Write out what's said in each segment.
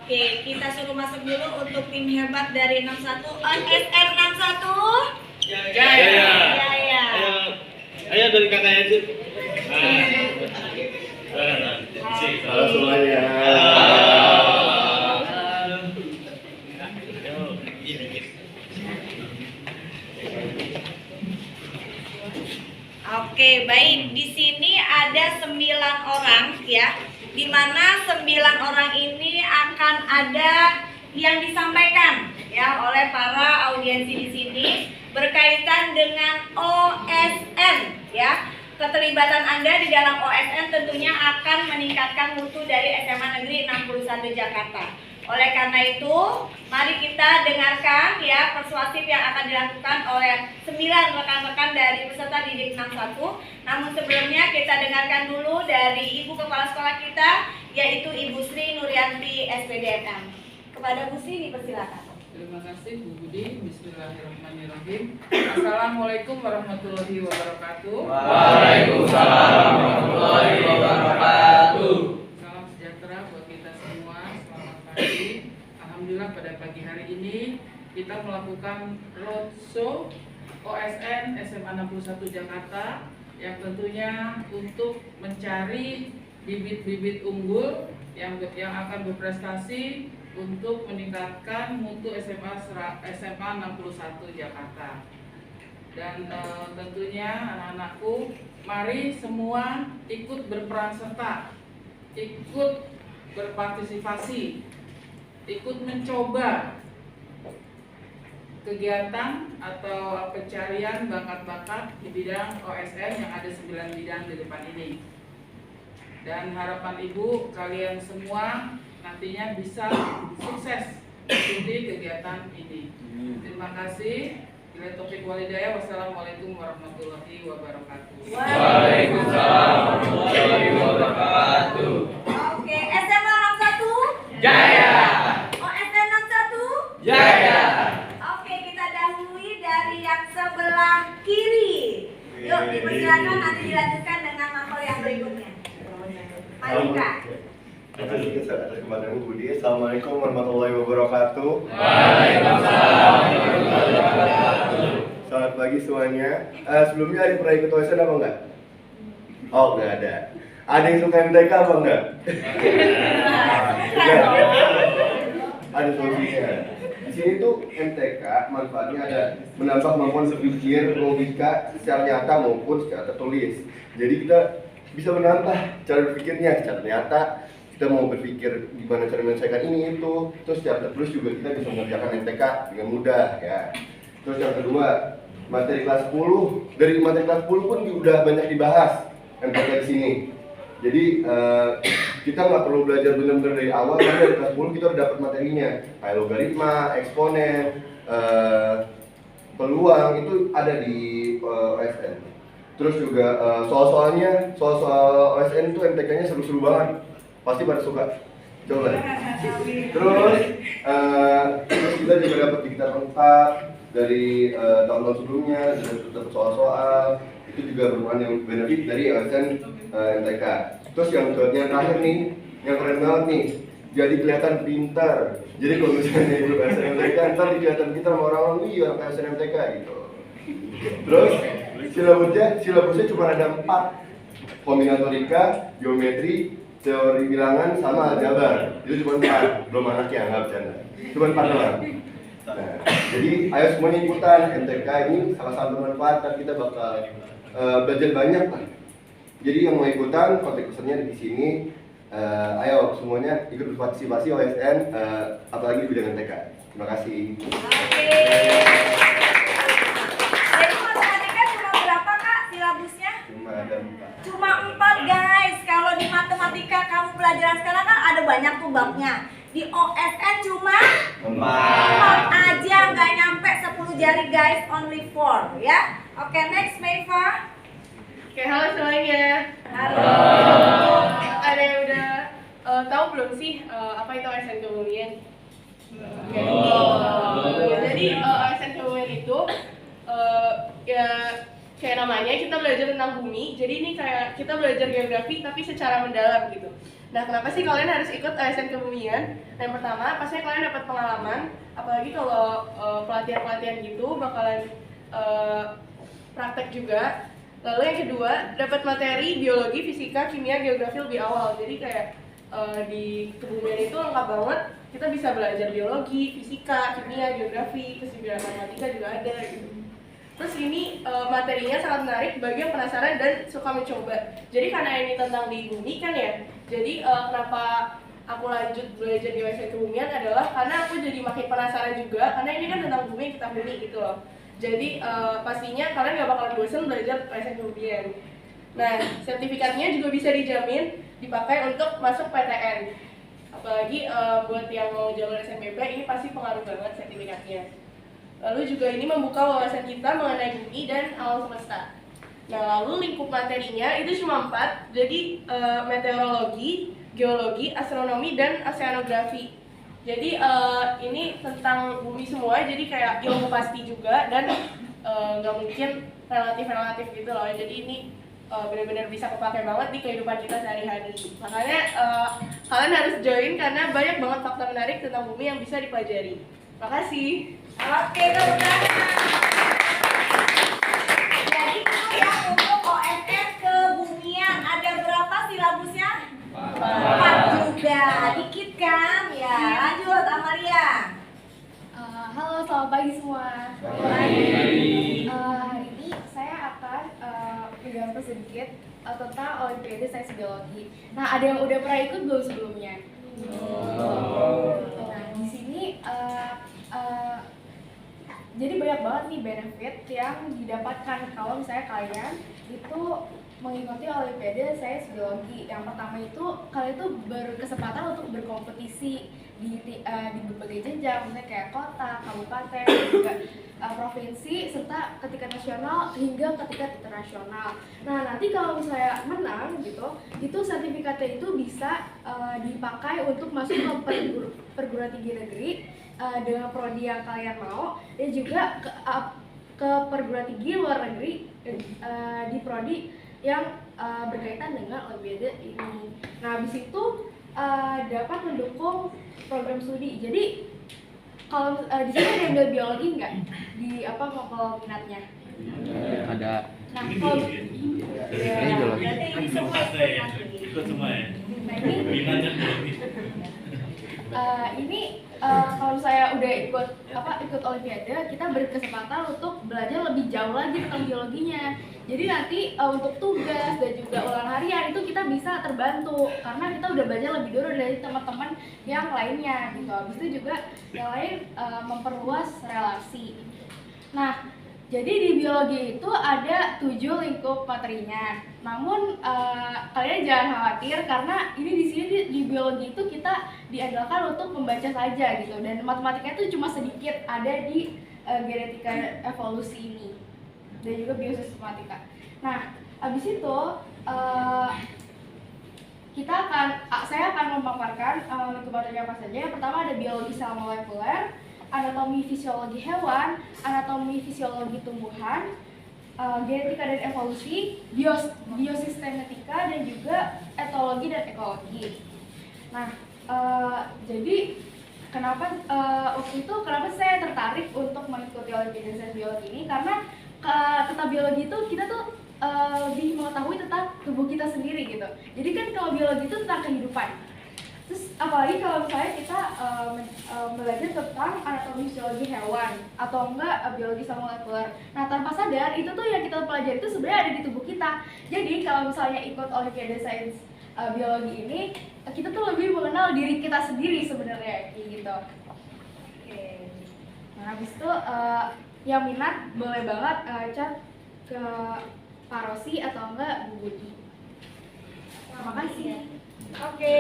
Oke, kita suruh masuk dulu untuk tim hebat dari 61 OSN 61. Jaya. Ayo dari kakaknya aja. Halo semuanya. Oke, baik. Di sini ada 9 orang ya. Di mana 9 orang ini akan ada yang disampaikan ya oleh para audiensi di sini berkaitan dengan OSN ya. Keterlibatan Anda di dalam OSN tentunya akan meningkatkan mutu dari SMA Negeri 61 Jakarta. Oleh karena itu, mari kita dengarkan ya persuasif yang akan dilakukan oleh 9 rekan-rekan dari peserta didik 61. Namun sebelumnya kita dengarkan dulu dari Ibu Kepala Sekolah kita, yaitu Ibu Sri Nuryanti SPDMM. Kepada Bu Sri dipersilakan. Terima kasih Bu Budi. Bismillahirrahmanirrahim. Assalamualaikum warahmatullahi wabarakatuh. Waalaikumsalam warahmatullahi wabarakatuh. Salam sejahtera buat kita semua. Selamat pagi. Alhamdulillah pada pagi hari ini kita melakukan roadshow OSN SMA 61 Jakarta yang tentunya untuk mencari bibit-bibit unggul yang akan berprestasi untuk meningkatkan mutu SMA 61 Jakarta. Dan tentunya anak-anakku, mari semua ikut berperan serta, ikut berpartisipasi, ikut mencoba kegiatan atau pencarian bakat-bakat di bidang OSN yang ada 9 bidang di depan ini. Dan harapan Ibu, kalian semua nantinya bisa sukses mengikuti kegiatan ini. Terima kasih. Bila taufik walhidayah. Wassalamualaikum warahmatullahi wabarakatuh. Waalaikumsalam warahmatullahi wabarakatuh. Oke, SMA 61 Jaya. OSN 61 Jaya. Oke, kita dahului dari yang sebelah kiri. Yuk, dipersilakan nanti dilanjutkan dengan nomor yang berikutnya. Malika. Atas kembali Budi. Assalamualaikum warahmatullahi wabarakatuh. Waalaikumsalam warahmatullahi wabarakatuh. Selamat pagi semuanya. Sebelumnya ada pernah ikut OSN apa enggak? Oh, enggak ada. Ada yang suka MTK apa enggak? Enggak. Ada solusinya. Di sini tuh MTK manfaatnya ada menambah kemampuan berpikir, logika secara nyata maupun secara tertulis. Jadi kita bisa menambah cara berpikirnya secara nyata. Kita mau berpikir gimana cara menyelesaikan ini itu, terus secara tertulis juga kita bisa mengerjakan MTK dengan mudah ya. Terus yang kedua, materi kelas 10, dari materi kelas 10 pun udah banyak dibahas MTK di sini. Jadi kita nggak perlu belajar benar-benar dari awal, karena dari kelas 10 kita udah dapat materinya, kayak logaritma, eksponen, peluang itu ada di OSN. Terus juga soal-soal OSN itu MTK-nya seru-seru banget. Pasti pada suka. Coba. Terus kita juga dapat diktat lengkap dari tahun-tahun sebelumnya, dan dapat soal-soal itu juga merupakan yang benefit dari OSN MTK. Terus yang terakhir nih, yang keren banget nih, jadi kelihatan pintar. Jadi kalau misalnya ikut OSN MTK, ntar kelihatan pintar sama orang-orang, iya OSN MTK gitu. Terus silabusnya cuma ada 4, kombinatorika, geometri, teori bilangan sama aljabar. Itu cuma 4, belum anaknya, nggak bercanda. Cuma 4 doang. Nah, jadi ayo semuanya ikutan. MTK ini salah satu manfaat dan kita bakal belajar banyak lah. Jadi yang mau ikutan, kontak pesannya di sini. Ayo semuanya ikut berpartisipasi OSN, apalagi di bidang MTK. Terima kasih. Oke. Jadi matematika cuma berapa Kak silabusnya? Cuma ada 4. Cuma 4 guys. Kalau di matematika kamu pelajaran sekarang kan ada banyak tuh babnya. Di OSN cuma 4 aja, nggak nyampe 10 jari guys, only 4 ya. Oke, next Meifa. Oke, halo semuanya. Halo. Ada yang udah tahu belum sih apa itu OSN kemudian? Oke. Jadi OSN kemudian itu ya kayak namanya kita belajar tentang bumi, jadi ini kayak kita belajar geografi tapi secara mendalam gitu. Nah, kenapa sih kalian harus ikut OSN Kebumian? Nah, yang pertama, pastinya kalian dapat pengalaman, apalagi kalau pelatihan-pelatihan gitu bakalan praktek juga. Lalu yang kedua, dapat materi biologi, fisika, kimia, geografi lebih awal. Jadi kayak di Kebumian itu lengkap banget. Kita bisa belajar biologi, fisika, kimia, geografi, terus juga matematika juga ada gitu. Terus ini materinya sangat menarik bagi yang penasaran dan suka mencoba. Jadi karena ini tentang di bumi kan ya, jadi kenapa aku lanjut belajar di OSN Kebumian adalah karena aku jadi makin penasaran juga, karena ini kan tentang bumi yang kita huni gitu loh. Jadi pastinya kalian gak bakalan bosan belajar OSN Kebumian. Nah, sertifikatnya juga bisa dijamin dipakai untuk masuk PTN. Apalagi buat yang mau jalur SNBP ini pasti pengaruh banget sertifikatnya. Lalu juga ini membuka wawasan kita mengenai bumi dan alam semesta. Nah, lalu lingkup materinya itu cuma 4, jadi meteorologi, geologi, astronomi, dan oceanografi. Jadi ini tentang bumi semua, jadi kayak ilmu pasti juga dan nggak mungkin relatif gitu loh. Jadi ini benar-benar bisa kepake banget di kehidupan kita sehari-hari. Makanya kalian harus join karena banyak banget fakta menarik tentang bumi yang bisa dipelajari. Makasih. Oke, tepuk tangan. Jadi itu ya untuk OSN Kebumian ada berapa silabusnya? 4 juga, dikit kan? Ya, lanjut Amalia. Halo, selamat pagi semua. Hari ini saya akan menjelaskan sedikit tentang Olimpiade Sains Biologi. Nah, ada yang udah pernah ikut belum sebelumnya? Nah, di sini jadi banyak banget nih benefit yang didapatkan kalau misalnya kalian itu mengikuti Olimpiade Sains Biologi. Yang pertama itu kalian itu berkesempatan untuk berkompetisi di berbagai jenjang, misalnya kayak kota, kabupaten, juga provinsi, serta tingkat nasional hingga ke tingkat internasional. Nah, nanti kalau misalnya menang gitu, itu sertifikatnya itu bisa dipakai untuk masuk ke perguruan tinggi negeri dengan prodi yang kalian mau, dan juga ke perguruan tinggi luar negeri di prodi yang berkaitan dengan Olimpiade ini. Nah, habis itu dapat mendukung program studi. Jadi kalau di sini ada yang ambil biologi nggak? Di apa kalau minatnya? Ada. Nah, kalau Ini biologi. Berarti ini semua Ikut semua ya. nah Minatnya biologi. ini kalau saya udah ikut Olimpiade, kita berkesempatan untuk belajar lebih jauh lagi tentang biologinya. Jadi nanti untuk tugas dan juga ulangan harian itu kita bisa terbantu karena kita udah belajar lebih dulu dari teman-teman yang lainnya gitu. Habis itu juga yang lain memperluas relasi. Nah, jadi di biologi itu ada 7 lingkup materinya. Namun kalian jangan khawatir karena ini di sini di biologi itu kita diandalkan untuk membaca saja gitu, dan matematika itu cuma sedikit ada di genetika evolusi ini dan juga biosistematika. Nah, habis itu saya akan memaparkan lingkup materinya apa saja. Yang pertama ada biologi sel molekuler, anatomi fisiologi hewan, anatomi fisiologi tumbuhan, genetika dan evolusi, biosistematika, dan juga etologi dan ekologi. Nah, jadi kenapa waktu itu saya tertarik untuk mengikuti Olimpiade Sains Biologi ini karena tentang biologi itu kita tuh lebih mengetahui tentang tubuh kita sendiri gitu. Jadi kan kalau biologi itu tentang kehidupan. Terus apalagi kalau misalnya kita belajar tentang anatomi fisiologi hewan atau enggak biologi sel molekuler. Nah, tanpa sadar itu tuh yang kita pelajari itu sebenarnya ada di tubuh kita. Jadi kalau misalnya ikut Olimpiade Sains Biologi ini, kita tuh lebih mengenal diri kita sendiri sebenarnya kayak gitu. Oke. Nah, habis itu yang minat boleh banget chat ke Pak Rosi atau enggak Bu Budi. Terima kasih. Oke.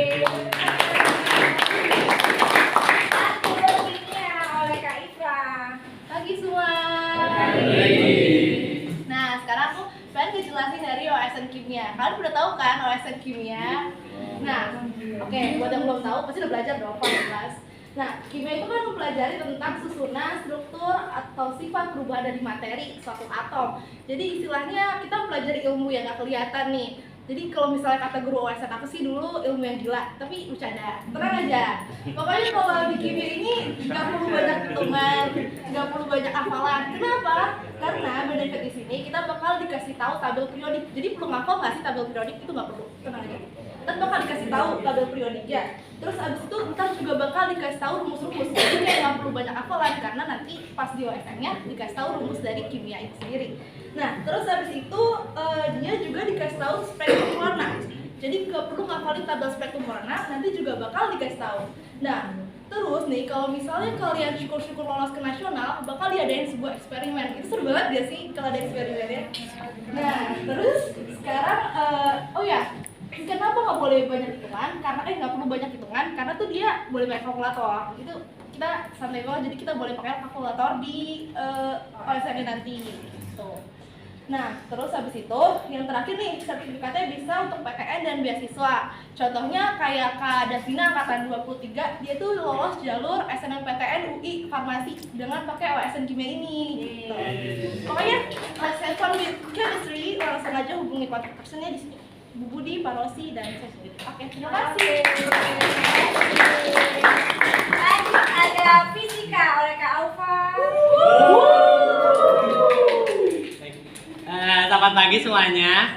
Lanjut timnya oleh Kak Ifra. Pagi semua. Nah, sekarang aku pengen ngejelasin dari OSN Kimia. Kalian udah tahu kan OSN Kimia? Nah, oke, buat yang belum tahu pasti udah belajar dong Pak kelas. Nah, kimia itu kan mempelajari tentang susunan, struktur, atau sifat perubahan dari materi suatu atom. Jadi istilahnya kita mempelajari ilmu yang gak kelihatan nih. Jadi kalau misalnya kata guru OSN aku sih dulu ilmu yang gila, tapi bercanda, tenang aja. Pokoknya kalau di kimia ini nggak perlu banyak hitungan, nggak perlu banyak hafalan. Kenapa? Karena benefit di sini kita bakal dikasih tahu tabel periodik. Jadi perlu ngapal nggak sih tabel periodik itu nggak perlu, tenang aja. Ntar bakal dikasih tahu tabel periodiknya. Terus abis itu ntar juga bakal dikasih tahu rumus-rumus. Jadi kayak nggak perlu banyak hafalan karena nanti pas di OSN-nya dikasih tahu rumus dari kimia itu sendiri. Nah, terus habis itu dia juga dikasih tahu spektrum warna. Jadi nggak perlu ngapalin tabel spektrum warna, nanti juga bakal dikasih tahu. Nah, terus nih kalau misalnya kalian syukur-syukur lolos ke nasional, bakal diadain sebuah eksperimen. Itu seru banget gak sih kalau ada eksperimennya? Nah, terus sekarang oh ya, kenapa nggak boleh banyak hitungan? Karena nggak perlu banyak hitungan, karena tuh dia boleh pakai kalkulator. Itu kita santai banget, jadi kita boleh pakai kalkulator di OSN nanti. Gitu. Nah, terus habis itu yang terakhir nih, sertifikatnya bisa untuk PTN dan beasiswa. Contohnya kayak Kak Davina angkatan 23, dia tuh lolos jalur SNMPTN UI Farmasi dengan pakai OSN Kimia ini. Gitu. Pokoknya let's have fun with chemistry, langsung aja hubungi kontak personnya di sini. Bu Budi, Pak Rosi, dan saya sendiri. Oke, terima kasih. Lanjut ada fisika oleh Kak Alfa. Selamat pagi semuanya.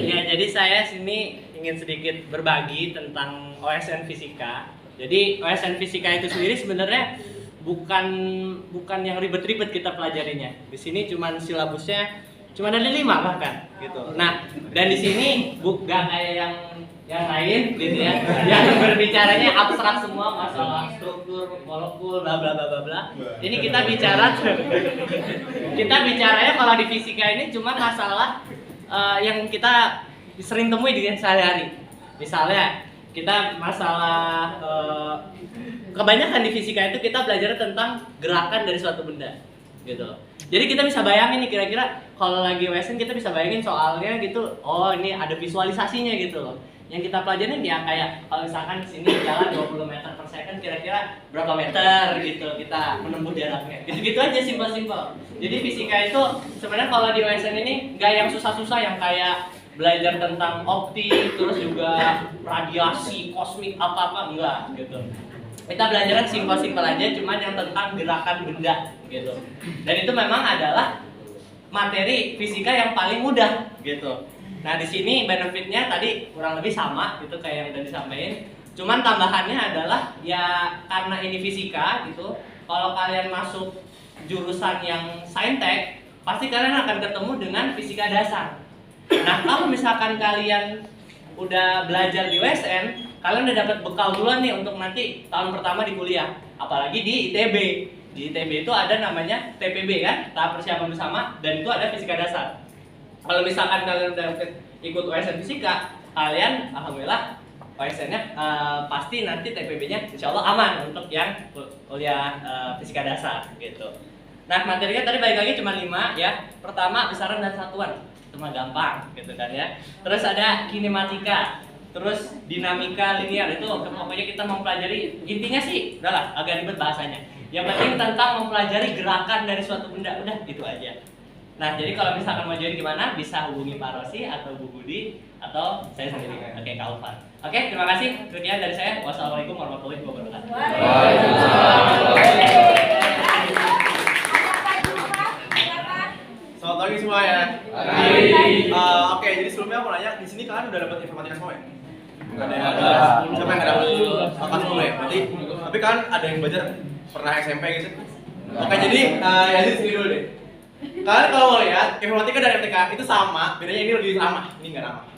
Ya, jadi saya sini ingin sedikit berbagi tentang OSN Fisika. Jadi OSN Fisika itu sendiri sebenarnya bukan yang ribet-ribet kita pelajarinya. Di sini cuman silabusnya cuma ada 5 bahkan gitu. Nah, dan di sini gak kayak yang lain gitu ya, yang berbicaranya abstrak semua masalah struktur molekul bla bla bla bla bla. Ini kita bicaranya kalau di fisika ini cuma masalah yang kita sering temui di sehari-hari. Misalnya kita masalah kebanyakan di fisika itu kita belajar tentang gerakan dari suatu benda gitu. Jadi kita bisa bayangin nih kira-kira kalau lagi OSN kita bisa bayangin soalnya gitu. Oh, ini ada visualisasinya gitu loh. Yang kita pelajarin ya kayak kalau misalkan sini jalan 20 meter per second kira-kira berapa meter gitu kita menempuh jaraknya. Gitu-gitu aja simpel-simpel. Jadi fisika itu sebenarnya kalau di OSN ini nggak yang susah-susah yang kayak belajar tentang optik terus juga radiasi kosmik apa-apa enggak gitu. Kita belajar simpel-simpel aja cuman yang tentang gerakan benda gitu. Dan itu memang adalah materi fisika yang paling mudah gitu. Nah, di sini benefitnya tadi kurang lebih sama gitu kayak yang udah disampaikan. Cuman tambahannya adalah ya karena ini fisika gitu. Kalau kalian masuk jurusan yang saintek, pasti kalian akan ketemu dengan fisika dasar. Nah, kalau misalkan kalian udah belajar di USN, kalian udah dapat bekal duluan nih untuk nanti tahun pertama di kuliah. Apalagi di ITB. Di ITB itu ada namanya TPB kan, tahap persiapan bersama, dan itu ada fisika dasar. Kalau misalkan kalian udah ikut OSN Fisika, kalian alhamdulillah OSN-nya pasti nanti TPB-nya insya Allah aman untuk yang kuliah Fisika dasar gitu. Nah, materinya tadi balik lagi cuma 5 ya. Pertama besaran dan satuan, cuma gampang gitu kan ya. Terus ada kinematika, terus dinamika linear, itu pokoknya kita mempelajari, intinya sih udahlah agak ribet bahasanya. Yang penting tentang mempelajari gerakan dari suatu benda, udah itu aja. Nah, jadi kalau misalkan mau join gimana, bisa hubungi Pak Rosi atau Bu Budi atau saya sendiri. Oke, Kak Ulfan. Oke, terima kasih. Sekian dari saya. Wassalamualaikum warahmatullahi wabarakatuh. Selamat pagi semua ya. Oke, jadi sebelumnya aku nanya, di sini kalian udah dapat informatika semua ya? Ada siapa yang nggak dapat? Angkat 10 ya. Berarti, tapi kan ada yang belajar pernah SMP gitu. Oke, jadi ya di sini dulu deh. Kalian kalau mau lihat informatika dan MTK itu sama, bedanya ini lebih ramah, ini nggak ramah.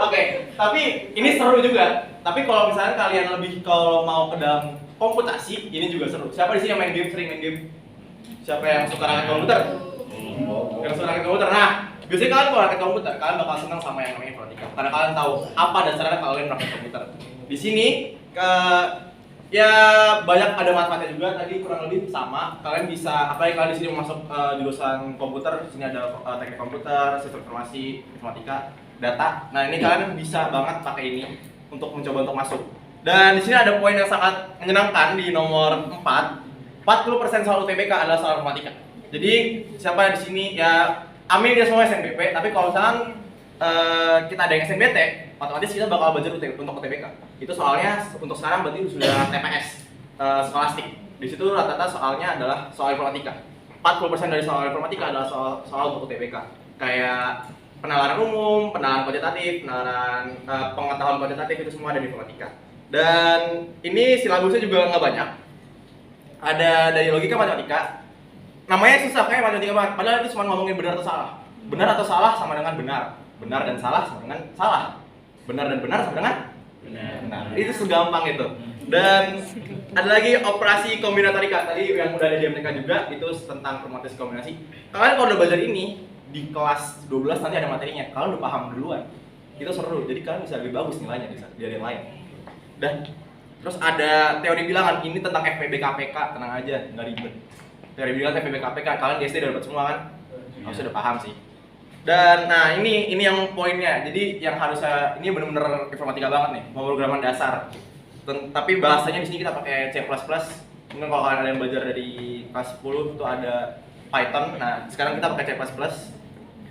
Oke, tapi ini seru juga. Tapi kalau misalnya kalian lebih kalau mau ke dalam komputasi, ini juga seru. Siapa di sini yang main game, sering main game? Siapa yang suka rakit komputer? Yang suka rakit komputer. Nah, biasanya kalian kalau rakit komputer, kalian bakal senang sama yang namanya informatika. Karena kalian tahu apa dasarnya kalian rakit komputer. Di sini ya banyak ada manfaatnya juga, tadi kurang lebih sama. Kalian bisa, apalagi kalian di sini mau masuk jurusan komputer, di sini ada teknik komputer, sistem informasi, informatika, data. Nah, ini kalian bisa banget pakai ini. untuk mencoba untuk masuk. Dan di sini ada poin yang sangat menyenangkan di nomor 4. 40% soal UTBK adalah soal informatika. Jadi siapa di sini ya amin dia semua SNBP, tapi kalau misalkan kita ada yang SNBT, otomatis kita bakal belajar untuk UTBK. Itu soalnya untuk sekarang berarti sudah TPS skolastik. Di situ rata-rata soalnya adalah soal informatika. 40% dari soal informatika adalah soal untuk UTBK. Kayak penalaran umum, penalaran kuantitatif, penalaran pengetahuan kuantitatif itu semua ada di informatika. Dan ini silabusnya juga nggak banyak. Ada dari logika matematika. Namanya susah kayak matematika banget. Padahal itu cuma ngomongin benar atau salah. Benar atau salah sama dengan benar. Benar dan salah sama dengan salah. Benar dan benar sama dengan benar. Itu segampang itu. Dan ada lagi operasi kombinatorika tadi yang udah ada di MTK juga, itu tentang permutasi kombinasi. Kalian kalau udah belajar ini di kelas 12 nanti ada materinya. Kalian udah paham duluan. Itu seru. Jadi kalian bisa lebih bagus nilainya di yang lain. Dan terus ada teori bilangan, ini tentang FPB KPK, tenang aja, nggak ribet. Teori bilangan FPB KPK, kalian di SD udah dapat semua kan? Harus udah paham sih. Dan nah ini yang poinnya. Jadi yang harusnya ini benar-benar informatika banget nih, pemrograman dasar. Tapi bahasanya di sini kita pakai C++. Mungkin kalau kalian ada yang belajar dari kelas 10 itu ada Python. Nah, sekarang kita pakai C++.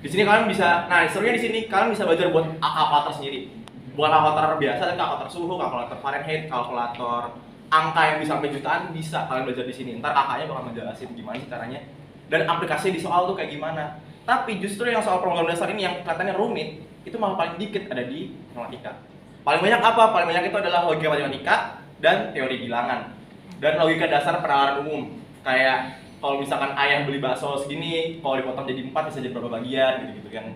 Di sini kalian bisa, nah serunya di sini kalian bisa belajar buat kalkulator sendiri. Bukan kalkulator biasa, tapi kalkulator suhu, kalkulator Fahrenheit, kalkulator angka yang bisa sampai jutaan bisa kalian belajar di sini. Ntar kakaknya bakal ngejelasin gimana sih caranya dan aplikasinya di soal tuh kayak gimana. Tapi justru yang soal pemrograman dasar ini yang kelihatannya rumit, itu malah paling dikit ada di informatika. Paling banyak apa? Paling banyak itu adalah logika matematika dan teori bilangan. Dan logika dasar penalaran umum. Kayak kalau misalkan ayah beli bakso segini, kalau dipotong jadi 4 bisa jadi berapa bagian gitu-gitu kan.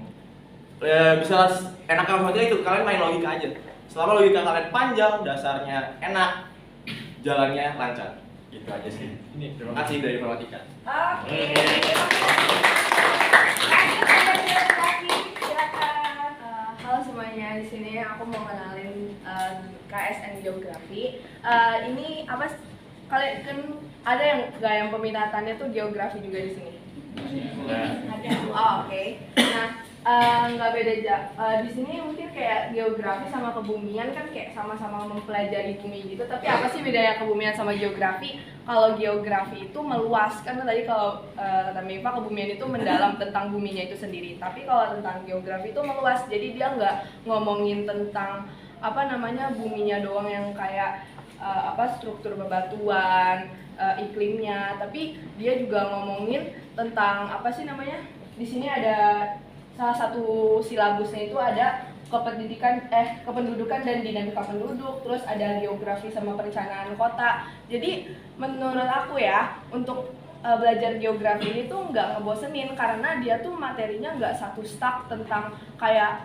Bisa enak aja itu, kalian main logika aja. Selama logika kalian panjang, dasarnya enak, jalannya lancar. Gitu aja sih. Ini terima kasih dari informatika. Oke. Lanjut lagi, silakan. Halo semuanya, di sini aku mau kenalin KSN Geografi. Ini apa? Kalian kan ada yang peminatannya tuh geografi juga di sini. Ada. Oh, oke. Nah, nggak beda aja. Di sini mungkin kayak geografi sama kebumian kan kayak sama-sama mempelajari bumi gitu. Tapi apa sih bedanya kebumian sama geografi? Kalau geografi itu meluas, kan tadi kalau kata Mifa kebumian itu mendalam tentang buminya itu sendiri. Tapi kalau tentang geografi itu meluas, jadi dia nggak ngomongin tentang apa namanya buminya doang yang kayak struktur bebatuan, iklimnya, tapi dia juga ngomongin tentang apa sih namanya? Di sini ada salah satu silabusnya itu ada kependudukan dan dinamika penduduk, terus ada geografi sama perencanaan kota. Jadi menurut aku ya, untuk belajar geografi ini tuh nggak ngebosenin karena dia tuh materinya nggak satu stuck tentang kayak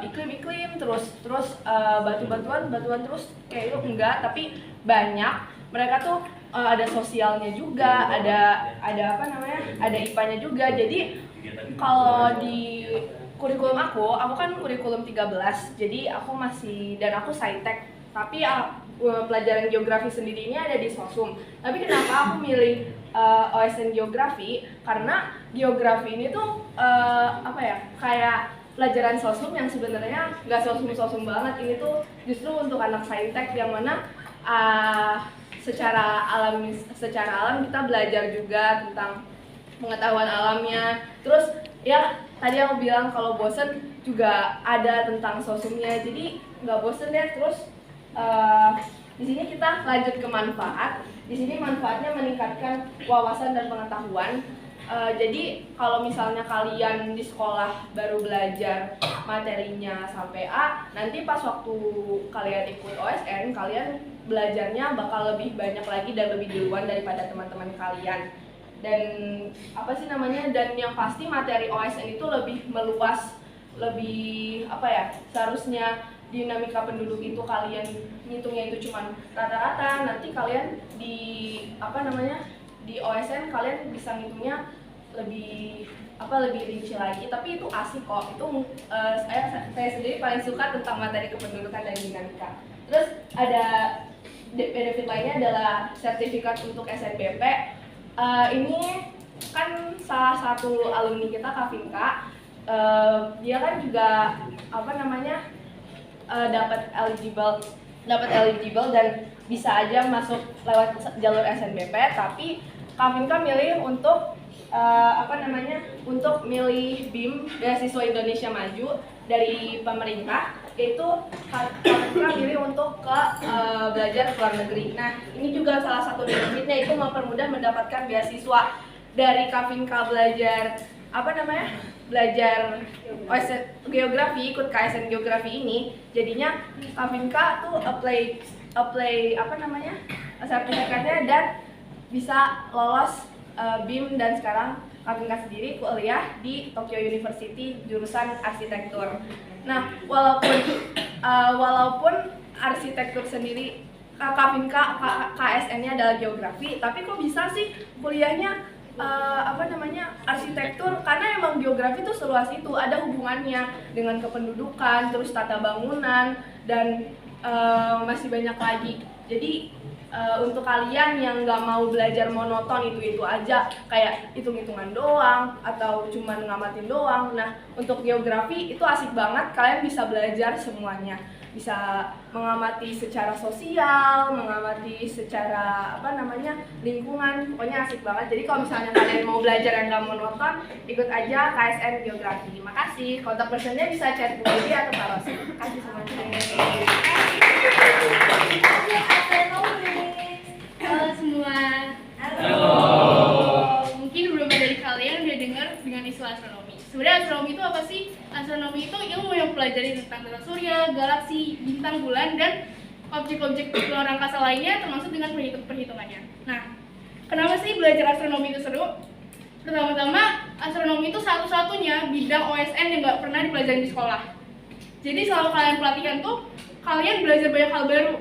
iklim terus batuan terus kayak itu enggak, tapi banyak. Mereka tuh ada sosialnya juga, ada apa namanya, ada IPA-nya juga. Jadi kalau di kurikulum aku kan kurikulum 13, jadi aku masih, dan aku Saitek, tapi pelajaran geografi sendiri ini ada di Sosum. Tapi kenapa aku milih OSN Geografi? Karena geografi ini tuh kayak pelajaran Sosum yang sebenarnya nggak sosum banget. Ini tuh justru untuk anak Saintek yang mana secara alam kita belajar juga tentang pengetahuan alamnya. Terus ya tadi aku bilang kalau bosen juga ada tentang sosumnya, jadi nggak bosen deh. Terus di sini kita lanjut ke manfaat. Di sini manfaatnya meningkatkan wawasan dan pengetahuan. Jadi kalau misalnya kalian di sekolah baru belajar materinya sampai A, nanti pas waktu kalian ikut OSN, kalian belajarnya bakal lebih banyak lagi dan lebih duluan daripada teman-teman kalian. Dan apa sih namanya, dan yang pasti materi OSN itu lebih meluas, lebih seharusnya dinamika penduduk itu kalian ngitungnya itu cuma rata-rata, nanti kalian di OSN kalian bisa ngitungnya lebih rinci lagi. Tapi itu asik kok, itu saya sendiri paling suka tentang materi kependudukan dan dinamika. Terus ada benefit lainnya adalah sertifikat untuk SNBP. Ini kan salah satu alumni kita, Kavinka. Dia kan juga dapat eligible dan bisa aja masuk lewat jalur SNBP, tapi Kafinka milih untuk untuk milih BIM beasiswa Indonesia Maju dari pemerintah, yaitu Kafinka milih untuk belajar ke luar negeri. Nah, ini juga salah satu benefitnya, itu mempermudah mendapatkan beasiswa dari Kafinka belajar OSN geografi, ikut KSN geografi ini, jadinya Kafinka tuh apply sertifikatnya dan bisa lolos BIM, dan sekarang Kafinka sendiri kuliah di Tokyo University jurusan arsitektur. Nah, walaupun arsitektur sendiri Kafinka KSN-nya adalah geografi, tapi kok bisa sih kuliahnya arsitektur? Karena emang geografi itu seluas itu, ada hubungannya dengan kependudukan, terus tata bangunan, dan masih banyak lagi. Jadi untuk kalian yang nggak mau belajar monoton itu aja, kayak hitung-hitungan doang atau cuman ngamatin doang, nah untuk geografi itu asik banget, kalian bisa belajar semuanya, bisa mengamati secara sosial, mengamati secara lingkungan, pokoknya asik banget. Jadi kalau misalnya kalian mau belajar yang nggak monoton, ikut aja KSN geografi. Makasih. Kontak personnya bisa chat Bu Dewi atau Pak Rosi. Makasih semuanya. Halo semua. Halo. Mungkin beberapa dari kalian udah dengar dengan isu astronomi. Sebenarnya astronomi itu apa sih? Astronomi itu ilmu yang pelajari tentang tata surya, galaksi, bintang, bulan, dan objek-objek di luar angkasa lainnya, termasuk dengan perhitungannya. Nah, kenapa sih belajar astronomi itu seru? Pertama-tama, astronomi itu satu-satunya bidang OSN yang nggak pernah dipelajari di sekolah. Jadi selama kalian pelatihan tuh, kalian belajar banyak hal baru.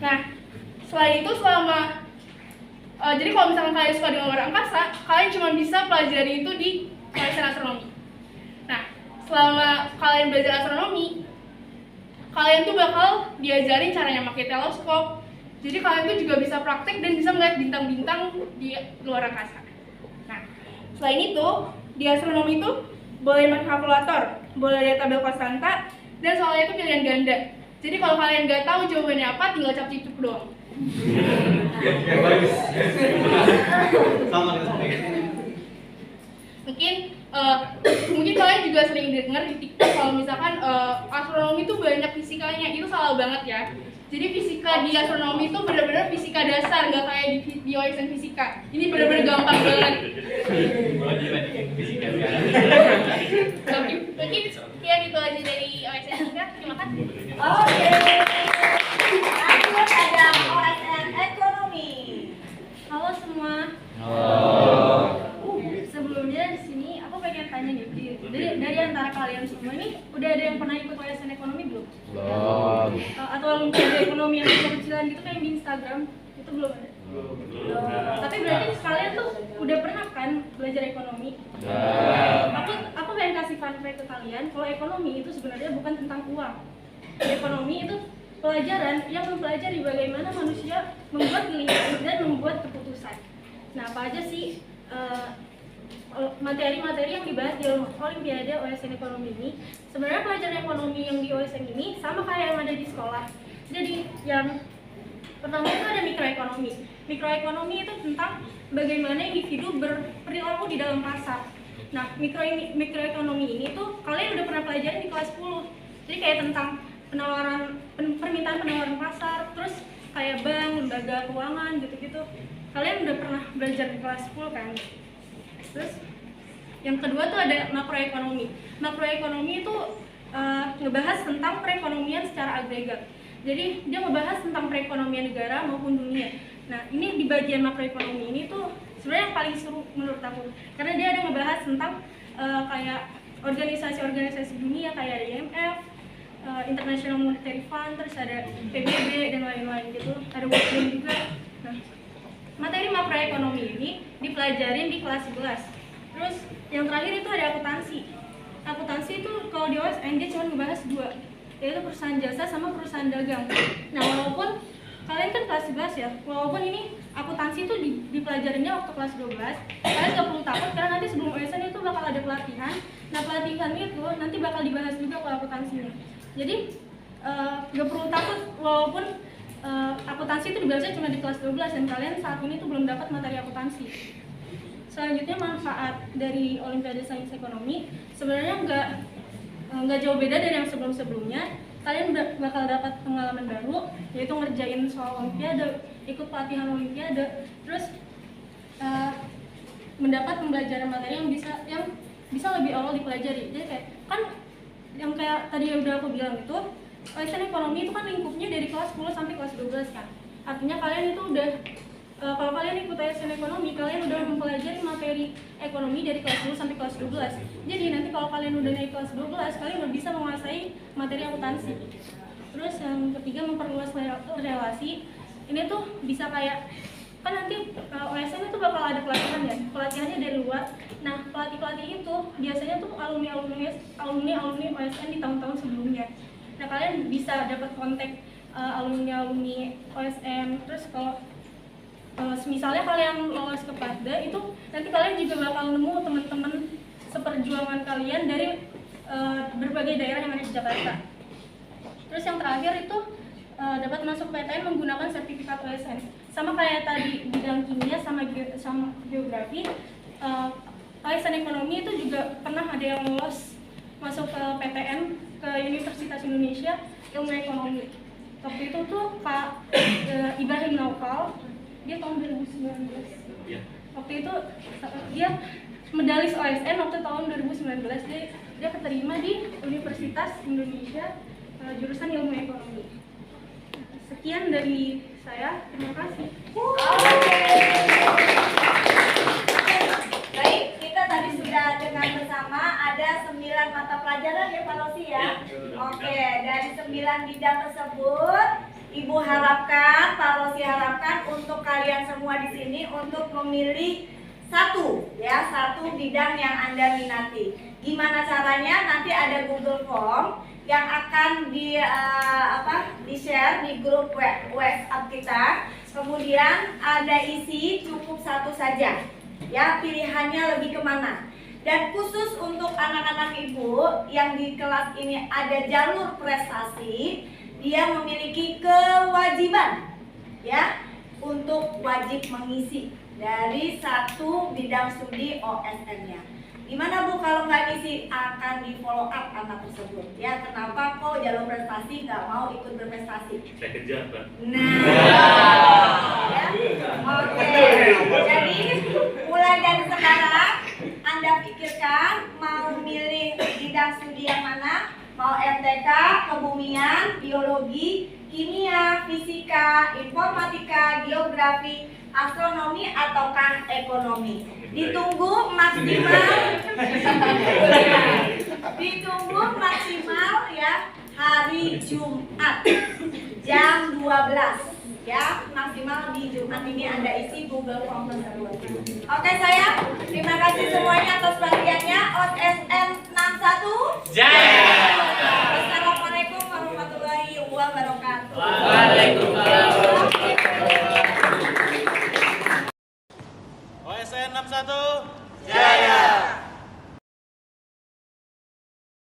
Nah, selain itu jadi kalau misalkan kalian suka dengan luar angkasa, kalian cuma bisa pelajari itu di KSN astronomi. Nah, selama kalian belajar astronomi, kalian tuh bakal diajarin caranya pakai teleskop. Jadi kalian tuh juga bisa praktek dan bisa melihat bintang-bintang di luar angkasa. Nah, selain itu, di astronomi itu boleh pakai kalkulator, boleh lihat tabel konstanta, dan soalnya itu pilihan ganda. Jadi kalau kalian nggak tahu jawabannya apa, tinggal cap-cipuk doang. Bagus. Sama Mungkin kalian juga sering dengar di TikTok kalau misalkan astronomi itu banyak fisikanya. Itu salah banget ya. Jadi fisika di astronomi itu benar-benar fisika dasar, nggak kayak di OSN fisika. Ini benar-benar gampang banget. Mungkin sekian itu aja dari OSN. Terima kasih. Oke. Lanjut ada OSN ekonomi. Halo semua. Sebelumnya di sini aku pengen tanya nih, dari antara kalian semua ini udah ada yang pernah ikut OSN ekonomi belum? Belum. Atau belajar ekonomi yang kecil-kecilan gitu kayak di Instagram itu belum ada? Tapi berarti kalian tuh udah pernah kan belajar ekonomi? Aku pengen kasih fun fact ke kalian, kalau ekonomi itu sebenarnya bukan tentang uang. Ekonomi itu pelajaran yang mempelajari bagaimana manusia membuat pilihan dan membuat keputusan. Nah, apa aja sih materi-materi yang dibahas di Olimpiade OSN Ekonomi ini? Sebenarnya pelajaran ekonomi yang di OSN ini sama kayak yang ada di sekolah. Jadi yang pertama itu ada mikroekonomi. Mikroekonomi itu tentang bagaimana individu berperilaku di dalam pasar. Nah, mikroekonomi ini tuh kalian udah pernah pelajarin di kelas 10. Jadi kayak tentang permintaan penawaran pasar, terus kayak bank, lembaga keuangan gitu-gitu. Kalian udah pernah belajar di kelas 10 kan? Terus yang kedua tuh ada makroekonomi. Makroekonomi itu ngebahas tentang perekonomian secara agregat. Jadi dia ngebahas tentang perekonomian negara maupun dunia. Nah, ini di bagian makroekonomi ini tuh sebenarnya yang paling seru menurut aku, karena dia ada ngebahas tentang kayak organisasi-organisasi dunia kayak ada IMF, International Monetary Fund, terus ada PBB dan lain-lain gitu. Ada World Bank juga. Nah, materi makroekonomi ini dipelajarin di kelas 11. Terus yang terakhir itu ada akuntansi. Akuntansi itu kalau di OSN dia cuma ngebahas 2, yaitu perusahaan jasa sama perusahaan dagang. Nah, walaupun kalian kan kelas 11 ya, walaupun ini akuntansi itu dipelajarinnya waktu kelas 12, kalian gak perlu takut karena nanti sebelum OSN itu bakal ada pelatihan Nah pelatihan itu nanti bakal dibahas juga kalau akuntansinya. Jadi nggak perlu takut walaupun akuntansi itu dibahasnya cuma di kelas 12 dan kalian saat ini tuh belum dapat materi akuntansi. Selanjutnya manfaat dari Olimpiade Sains Ekonomi sebenarnya nggak jauh beda dari yang sebelumnya. Kalian bakal dapat pengalaman baru, yaitu ngerjain soal Olimpiade, ikut pelatihan Olimpiade, terus mendapat pembelajaran materi yang bisa lebih awal dipelajari. Jadi kayak kan yang kayak tadi udah aku bilang itu, OSN ekonomi itu kan lingkupnya dari kelas 10 sampai kelas 12 kan. Artinya kalian itu udah kalau kalian ikut OSN ekonomi, kalian udah mempelajari materi ekonomi dari kelas 10 sampai kelas 12. Jadi nanti kalau kalian udah naik kelas 12, kalian udah bisa menguasai materi akuntansi. Terus yang ketiga, memperluas relasi. Ini tuh bisa kayak kan nanti OSN itu bakal ada pelatihan ya, pelatihannya dari luar. Nah pelatih itu biasanya tuh alumni OSN di tahun-tahun sebelumnya. Nah kalian bisa dapat kontak alumni OSN. Terus kalau misalnya kalian lolos ke Padda itu nanti kalian juga bakal nemu teman-teman seperjuangan kalian dari berbagai daerah yang ada di Jakarta. Terus yang terakhir itu dapat masuk PTN menggunakan sertifikat OSN. Sama kayak tadi bidang kimia sama geografi, OSN ekonomi itu juga pernah ada yang lolos masuk ke PTN ke Universitas Indonesia Ilmu Ekonomi. Waktu itu tuh Pak Ibrahim Naufal, dia tahun 2019. Waktu itu dia medalis OSN waktu tahun 2019. Dia keterima di Universitas Indonesia jurusan Ilmu Ekonomi. Sekian dari saya, terima kasih. Baik, kita tadi sudah dengar bersama ada 9 mata pelajaran ya Pak Rosi ya. Oke, dari 9 bidang tersebut Ibu harapkan, Pak Rosi harapkan untuk kalian semua di sini untuk memilih satu bidang yang Anda minati. Gimana caranya? Nanti ada Google Form yang akan di-share di grup WhatsApp kita. Kemudian ada isi cukup satu saja. Ya, pilihannya lebih kemana? Dan khusus untuk anak-anak ibu yang di kelas ini ada jalur prestasi, dia memiliki kewajiban ya untuk wajib mengisi dari satu bidang studi OSN-nya. Gimana Bu kalau nggak ngisi? Akan di follow up anak tersebut ya. Kenapa kok jalur prestasi nggak mau ikut berprestasi? Saya kejar Pak. Nah, ya. Oke. Jadi mulai dari sekarang Anda pikirkan mau milih bidang studi yang mana? Mau MTK, kebumian, biologi, kimia, fisika, informatika, geografi, astronomi, ataukah ekonomi? Ditunggu maksimal ya hari Jumat jam 12 ya, maksimal di Jumat ini Anda isi Google Form tersebut. Oke sayang, terima kasih semuanya atas perhatiannya. OSN 61 Jaya.